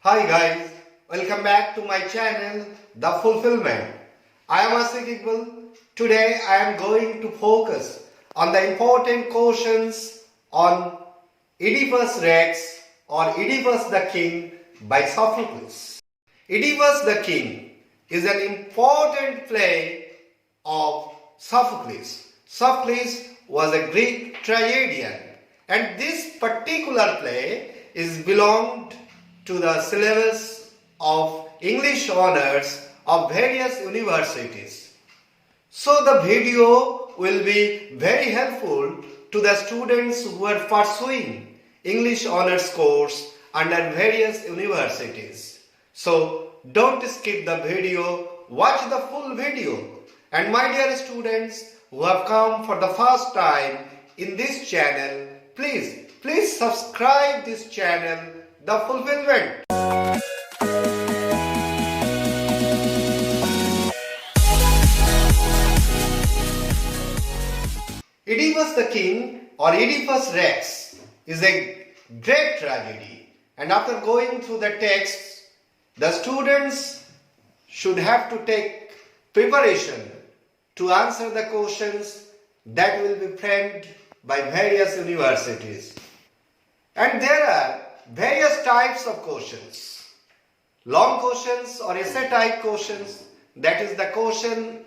Hi guys, welcome back to my channel, The Fulfilment. I am Iqbal. Today I am going to focus on the important questions on Oedipus Rex or Oedipus the King by Sophocles. Oedipus the King is an important play of Sophocles. Sophocles was a Greek tragedian, and this particular play is belonged to the syllabus of English honors of various universities. So the video will be very helpful to the students who are pursuing English honors course under various universities. So don't skip the video, watch the full video. And my dear students who have come for the first time in this channel, please subscribe this channel, The Fulfilment. Oedipus the King or Oedipus Rex is a great tragedy, and after going through the text, the students should have to take preparation to answer the questions that will be framed by various universities. And there are various types of questions. Long questions or essay type questions, that is the question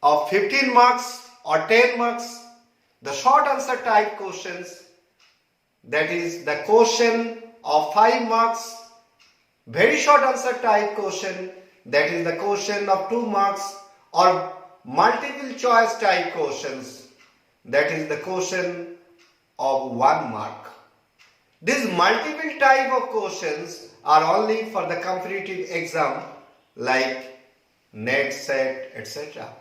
of 15 marks or 10 marks. The short answer type questions, that is the question of 5 marks. Very short answer type question, that is the question of 2 marks, or multiple choice type questions, that is the question of 1 mark. These multiple type of questions are only for the competitive exam like NET, SET, etc.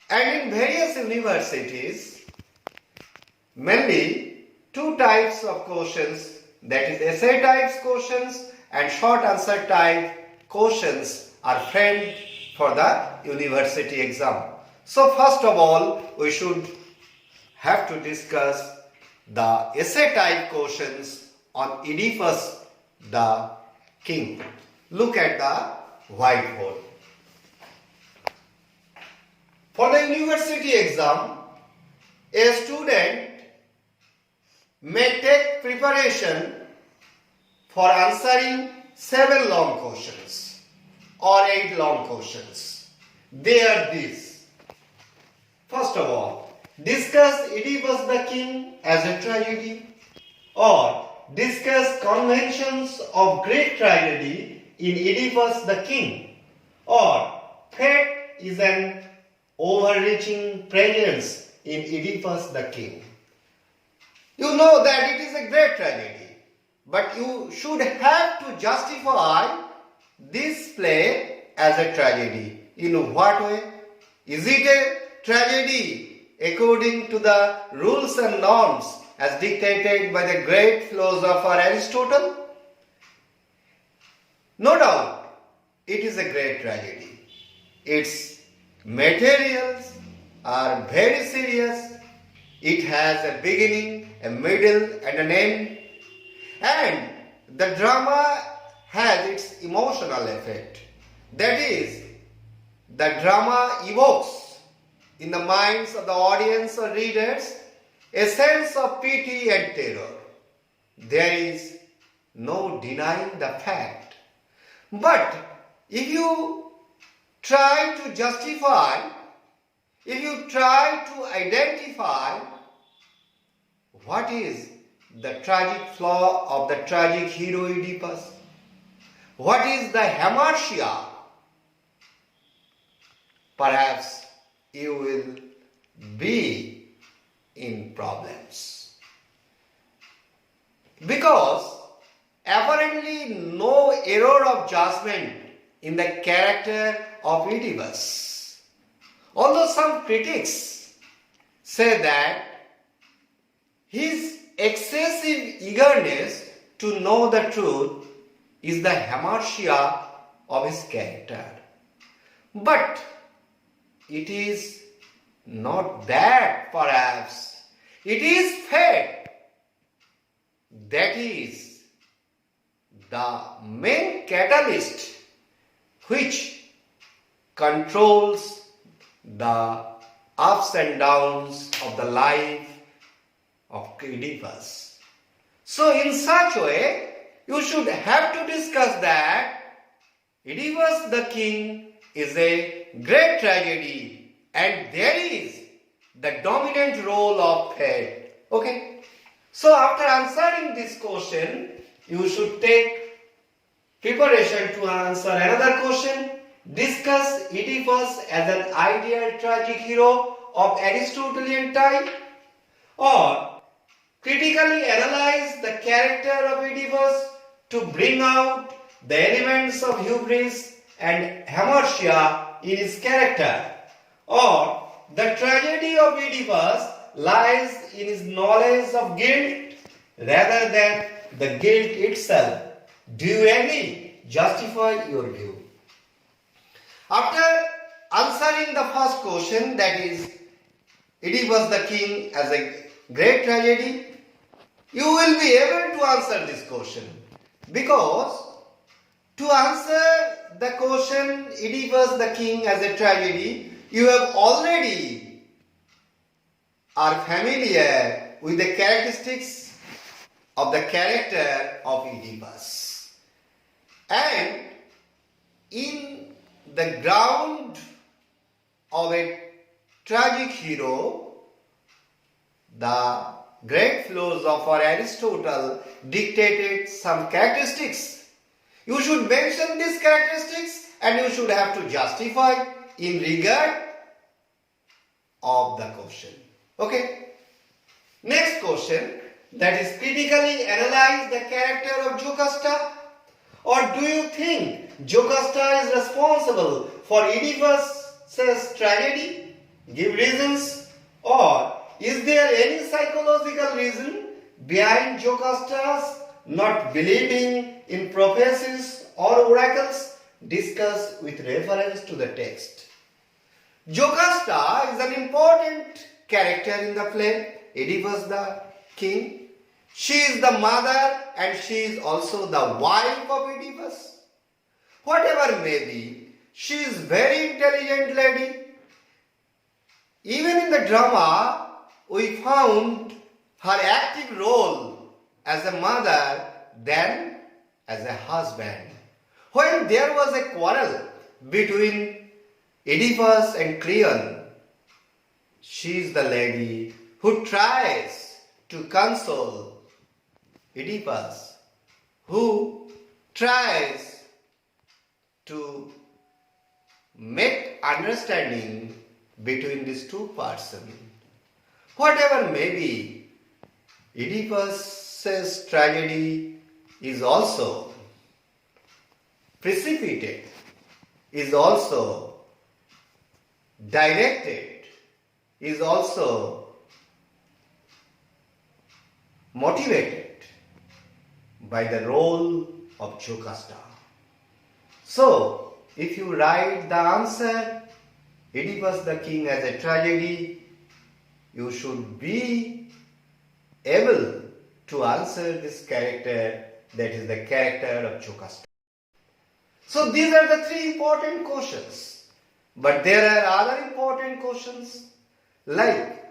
And in various universities, mainly 2 types of questions, that is essay types questions and short answer type questions are framed for the university exam. So first of all, we should have to discuss the essay type questions on Oedipus the King. Look at the whiteboard. For the university exam, a student may take preparation for answering 7 long questions or 8 long questions. They are these. First of all, discuss Oedipus the King as a tragedy, or discuss conventions of Greek tragedy in Oedipus the King, or fate is an overreaching presence in Oedipus the King. You know that it is a great tragedy, but you should have to justify this play as a tragedy. In what way? Is it a tragedy according to the rules and norms as dictated by the great philosopher Aristotle? No doubt, it is a great tragedy. Its materials are very serious. It has a beginning, a middle, and an end. And the drama has its emotional effect. That is, the drama evokes in the minds of the audience or readers a sense of pity and terror. There is no denying the fact. But if you try to justify, if you try to identify what is the tragic flaw of the tragic hero Oedipus, what is the hamartia, perhaps you will be in problems. Because apparently no error of judgment in the character of Oedipus. Although some critics say that his excessive eagerness to know the truth is the hamartia of his character. But it is not that, perhaps. It is fate. That is the main catalyst which controls the ups and downs of the life of Oedipus. So in such way, you should have to discuss that Oedipus the King is a great tragedy and there is the dominant role of fate. Okay? So after answering this question, you should take preparation to answer another question. Discuss Oedipus as an ideal tragic hero of Aristotelian type, or critically analyze the character of Oedipus to bring out the elements of hubris and hamartia in his character, or the tragedy of Oedipus lies in his knowledge of guilt rather than the guilt itself. Do you agree? Justify your view. After answering the first question, that is Oedipus the King as a great tragedy, you will be able to answer this question, because to answer the question Oedipus the King as a tragedy, you have already are familiar with the characteristics of the character of Oedipus. And in the ground of a tragic hero, the great philosopher Aristotle dictated some characteristics. You should mention these characteristics and you should have to justify in regard of the question. Okay? Next question, that is critically analyze the character of Jocasta. Or do you think Jocasta is responsible for Oedipus' tragedy? Give reasons. Or is there any psychological reason behind Jocasta's not believing in prophecies or oracles? Discuss with reference to the text. Jocasta is an important character in the play, Oedipus the King. She is the mother and she is also the wife of Oedipus. Whatever may be, she is very intelligent lady. Even in the drama, we found her active role as a mother than as a husband. When there was a quarrel between Oedipus and Creon, she is the lady who tries to console Oedipus, who tries to make understanding between these two persons. Whatever may be, Oedipus' tragedy is also precipitated, is also directed, is also motivated by the role of Jocasta. So, if you write the answer, Oedipus the King as a tragedy, you should be able to answer this character, that is the character of Jocasta. So these are the three important questions. But there are other important questions like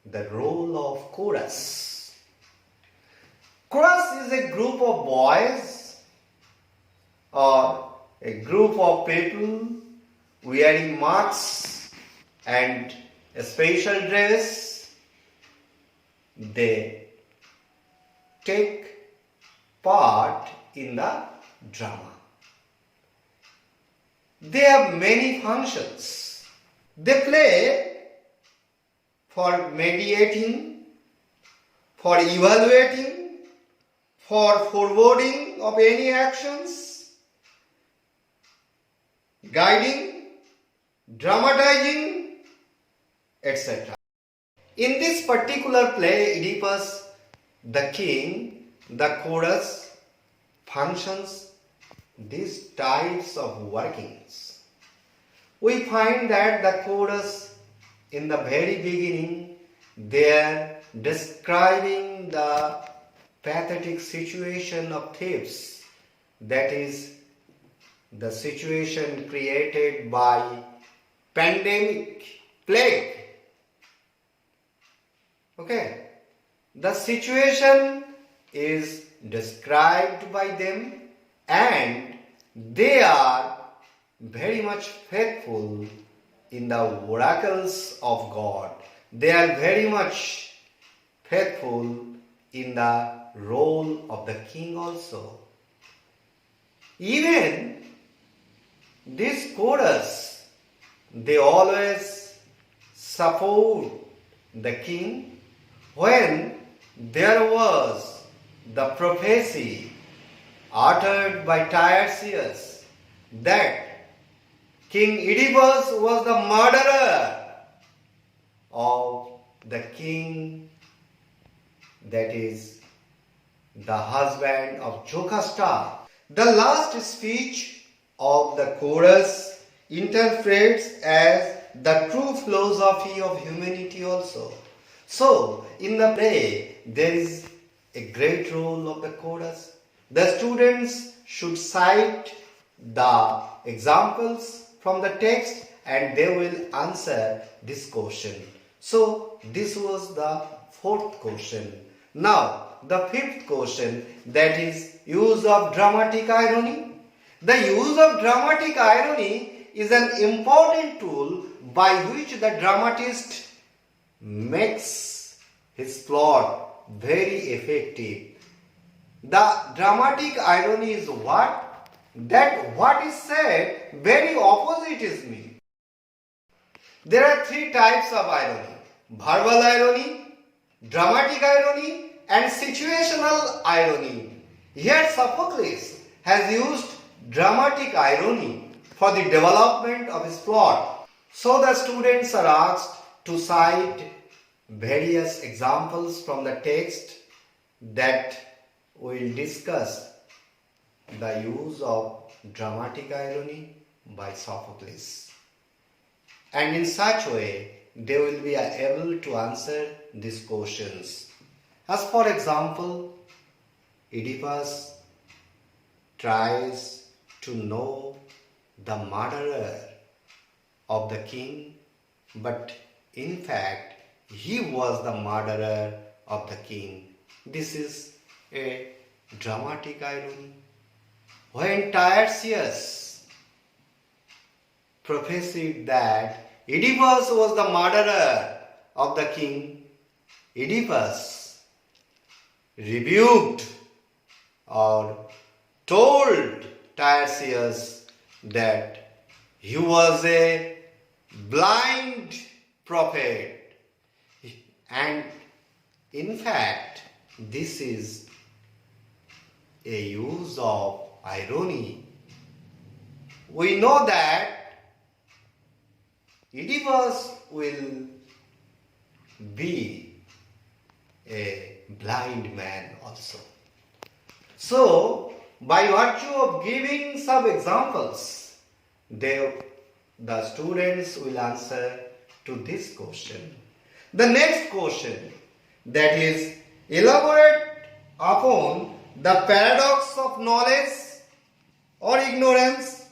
the role of chorus. Chorus is a group of boys or a group of people wearing masks and a special dress. They take part in the drama. They have many functions. They play for mediating, for evaluating, for forwarding of any actions, guiding, dramatizing, etc. In this particular play, Oedipus the King, the chorus functions these types of workings. We find that the chorus in the very beginning, they are describing the pathetic situation of thieves, that is the situation created by pandemic, plague. Okay, the situation is described by them and they are very much faithful in the oracles of God. They are very much faithful in the role of the king also. Even this chorus, they always support the king when there was the prophecy uttered by Tiresias that King Oedipus was the murderer of the king, that is the husband of Jocasta. The last speech of the chorus interprets as the true philosophy of humanity also. So, in the play, there is a great role of the chorus. The students should cite the examples from the text and they will answer this question. So, this was the fourth question. Now, the fifth question, that is use of dramatic irony. The use of dramatic irony is an important tool by which the dramatist makes his plot very effective. The dramatic irony is what? That what is said very opposite is mean. There are three types of irony: verbal irony, dramatic irony, and situational irony. Here Sophocles has used dramatic irony for the development of his plot. So the students are asked to cite various examples from the text that will discuss the use of dramatic irony by Sophocles. And in such way, they will be able to answer these questions. As for example, Oedipus tries to know the murderer of the king, but in fact, he was the murderer of the king. This is a dramatic irony. When Tiresias prophesied that Oedipus was the murderer of the king, Oedipus rebuked or told Tiresias that he was a blind prophet. And in fact, this is a use of irony. We know that Oedipus will be a blind man also. So, by virtue of giving some examples, the students will answer to this question. The next question, that is elaborate upon the paradox of knowledge or ignorance,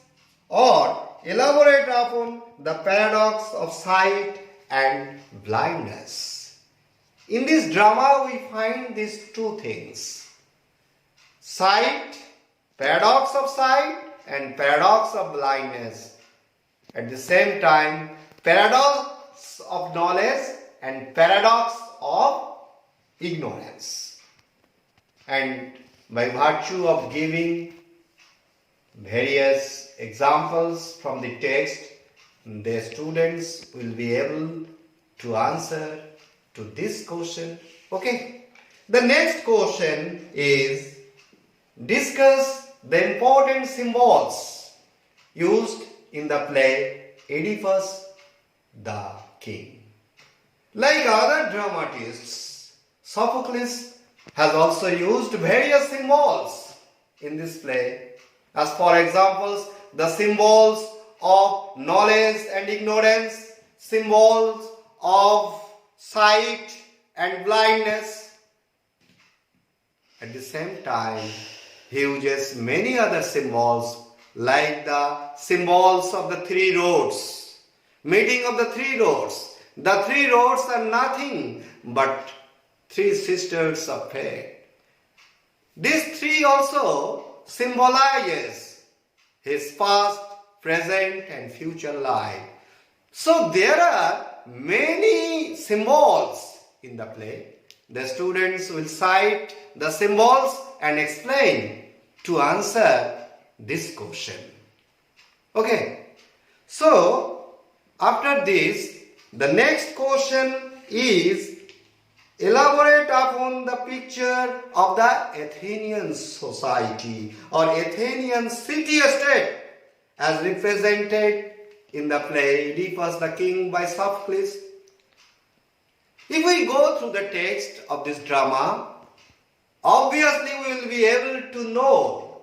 or elaborate upon the paradox of sight and blindness. In this drama we find these two things: sight, paradox of sight, and paradox of blindness. At the same time, paradox of knowledge and paradox of ignorance. And by virtue of giving various examples from the text, the students will be able to answer to this question. Okay. The next question is discuss the important symbols used in the play Oedipus the King. Like other dramatists, Sophocles has also used various symbols in this play. As for examples, the symbols of knowledge and ignorance, symbols of sight and blindness. At the same time, he uses many other symbols like the symbols of the three roads, meeting of the three roads. The three roads are nothing but three sisters of fate. These three also symbolizes his past, present and future life. So there are many symbols in the play. The students will cite the symbols and explain to answer this question. Okay. So after this, the next question is elaborate upon the picture of the Athenian society or Athenian city-state as represented in the play Oedipus the King by Sophocles. If we go through the text of this drama, obviously we will be able to know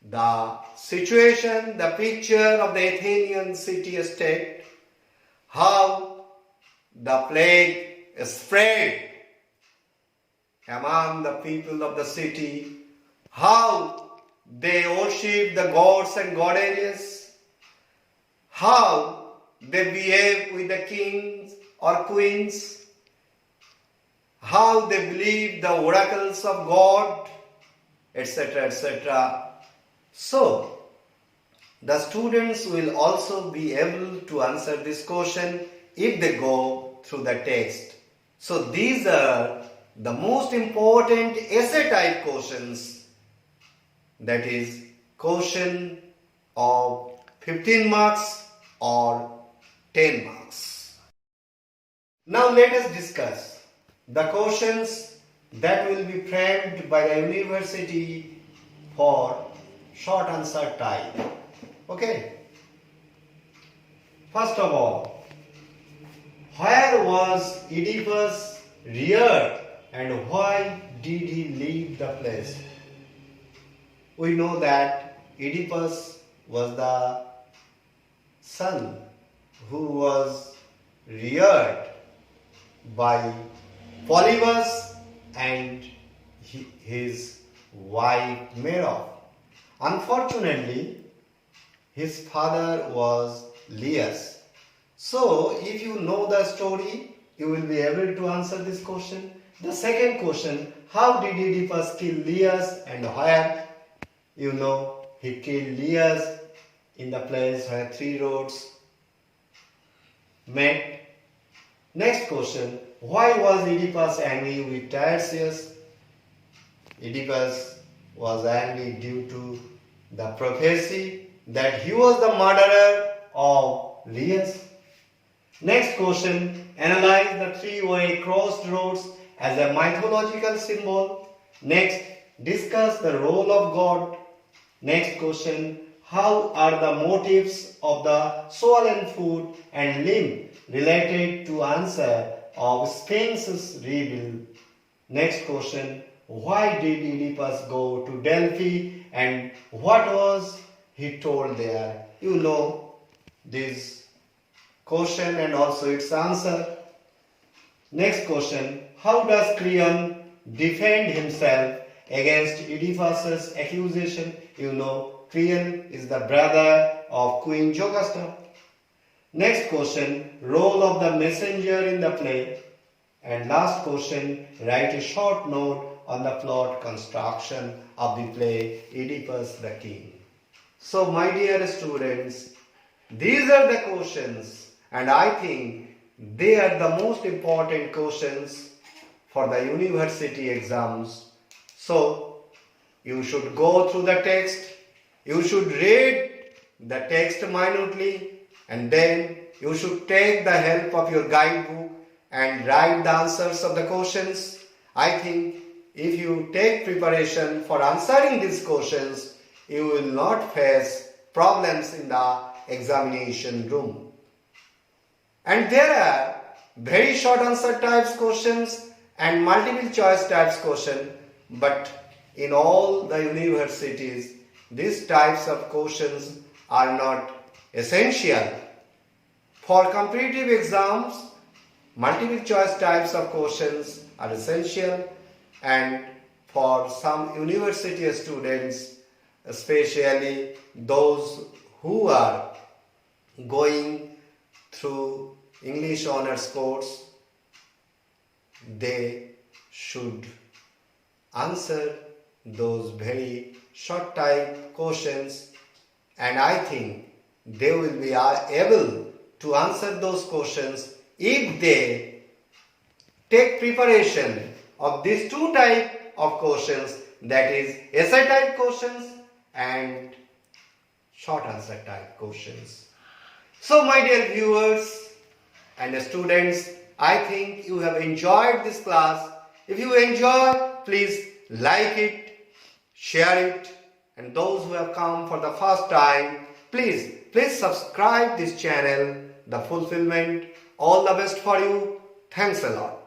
the situation, the picture of the Athenian city-state, how the plague spread among the people of the city, how they worship the gods and goddesses, how they behave with the kings or queens, how they believe the oracles of God, etc., etc. So, the students will also be able to answer this question if they go through the text. So, these are the most important essay type questions, that is question of 15 marks or 10 marks. Now let us discuss the questions that will be framed by the university for short answer type. Okay. First of all, where was Oedipus reared and why did he leave the place? We know that Oedipus was the son who was reared by Polybus and his wife Mera. Unfortunately, his father was Laius. So, if you know the story, you will be able to answer this question. The second question, how did Oedipus kill Laius and where? You know, he killed Laius in the place where three roads met. Next question, why was Oedipus angry with Tiresias? Oedipus was angry due to the prophecy that he was the murderer of Laius. Next question, analyze the three-way crossed roads as a mythological symbol. Next, discuss the role of God. Next question, how are the motives of the swollen foot and limb related to answer of Sphinx's reveal? Next question, why did Oedipus go to Delphi and what was he told there? You know this question and also its answer. Next question, how does Creon defend himself against Oedipus's accusation? You know, Creon is the brother of Queen Jocasta. Next question, role of the messenger in the play. And last question, write a short note on the plot construction of the play Oedipus the King. So my dear students, these are the questions and I think they are the most important questions for the university exams. So you should go through the text, you should read the text minutely and then you should take the help of your guidebook and write the answers of the questions. I think if you take preparation for answering these questions, you will not face problems in the examination room. And there are very short answer types questions and multiple choice types question, but in all the universities, these types of questions are not essential. For competitive exams, multiple choice types of questions are essential, and for some university students, especially those who are going through English honors course. They should answer those very short type questions, and I think they will be able to answer those questions if they take preparation of these two types of questions, that is essay type questions and short answer type questions. So my dear viewers and students, I think you have enjoyed this class. If you enjoy, please like it, share it, and those who have come for the first time, please subscribe this channel, The Fulfillment. All the best for you. Thanks a lot.